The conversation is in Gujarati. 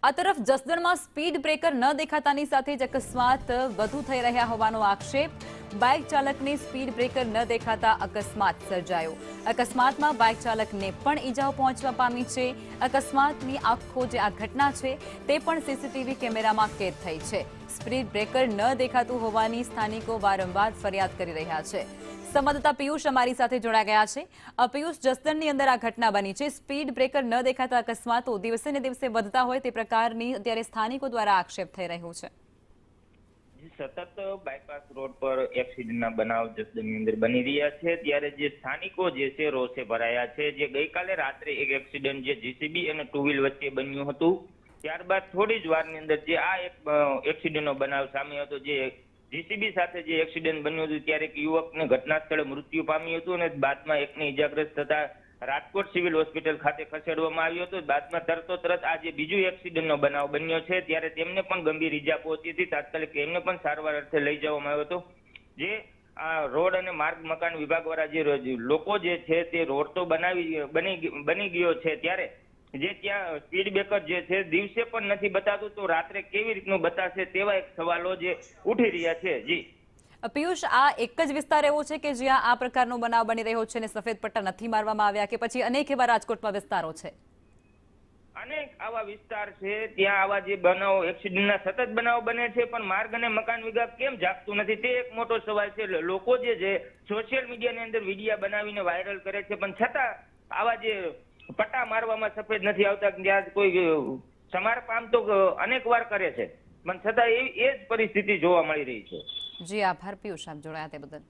આ તરફ જસદણમાં સ્પીડ બ્રેકર ન દેખાતાની સાથે જ અકસ્માત વધુ થઈ રહ્યા હોવાનો આક્ષેપ। બાઇક ચાલકને સ્પીડ બ્રેકર ન દેખાતા અકસ્માત સર્જાયો। અકસ્માતમાં બાઇક ચાલકને પણ ઈજાઓ પહોંચવા પામી છે। અકસ્માતની આખો જે આ ઘટના છે તે પણ સીસીટીવી કેમેરામાં કેદ થઈ છે। સ્પીડ બ્રેકર ન દેખાતું હોવાની સ્થાનિકો વારંવાર ફરિયાદ કરી રહ્યા છે। સંવાદદાતા પિયુષ અમારી સાથે જોડાઈ ગયા છે। પિયુષ, જસદણની અંદર આ ઘટના બની છે। સ્પીડ બ્રેકર ન દેખાતા અકસ્માતો દિવસે ને દિવસે વધતા હોય તે પ્રકારની અત્યારે સ્થાનિકો દ્વારા આક્ષેપ થઈ રહ્યો છે। સતત બાયપાસ રોડ પર એક્સિડન્ટના બનાવ જસદણની અંદર બની રહ્યા છે, ત્યારે જે સ્થાનિકો જે છે રોષે ભરાયા છે। જે ગઈકાલે રાત્રે એક એક્સિડન્ટ જે જીસીબી અને ટુ વ્હીલ વચ્ચે બન્યું હતું, ત્યારબાદ થોડી જ વારની અંદર જે આ એક એક્સિડન્ટનો બનાવ સામે હતો। જે જીસીબી સાથે જે એક્સિડન્ટ બન્યું હતું ત્યારે એક યુવકને ઘટના સ્થળે મૃત્યુ પામ્યું હતું અને બાદમાં એકને ઈજાગ્રસ્ત થતા રાજકોટ સિવિલ હોસ્પિટલ ખાતે ખસેડવામાં આવ્યો હતો। બાદમાં તરત આ જે બીજું એક્સિડન્ટનો બનાવ બન્યો છે ત્યારે તેમને પણ ગંભીર ઈજા પહોંચી હતી। તાત્કાલિક એમને પણ સારવાર અર્થે લઈ જવામાં આવ્યો હતો। જે આ રોડ અને માર્ગ મકાન વિભાગ વાળા જે લોકો જે છે તે રોડ તો બની ગયો છે, ત્યારે જે ત્યાં સ્પીડ બ્રેકર જે છે દિવસે પણ નથી બતાતું તો રાત્રે કેવી રીતનું બતાશે તેવા એક સવાલો જે ઉઠી રહ્યા છે। જી પિયુષ, આ એક જ વિસ્તાર એવો છે કે જ્યાં આ પ્રકારનો બનાવ બની રહ્યો છે અને સફેદ પટ્ટા નથી મારવામાં આવ્યા, કે પછી અનેક એવા રાજકોટમાં વિસ્તારો છે? અનેક આવા વિસ્તાર છે, ત્યાં આવા જે બનાવો એક્સિડન્ટના સતત બનાવો બને છે, પણ માર્ગ અને મકાન વિભાગ કેમ જાગતું નથી તે એક મોટો સવાલ છે। લોકો જે છે સોશિયલ મીડિયાની અંદર વિડીયો બનાવીને વાયરલ કરે છે, પણ છતાં આવા જે પટ્ટા મારવામાં સફેદ નથી આવતા। ત્યાં કોઈ સમારકામ તો અનેક વાર કરે છે, પણ છતાં એ જ પરિસ્થિતિ જોવા મળી રહી છે। જી આભાર પિયુષ, આપ જોડાયા તે બદલ।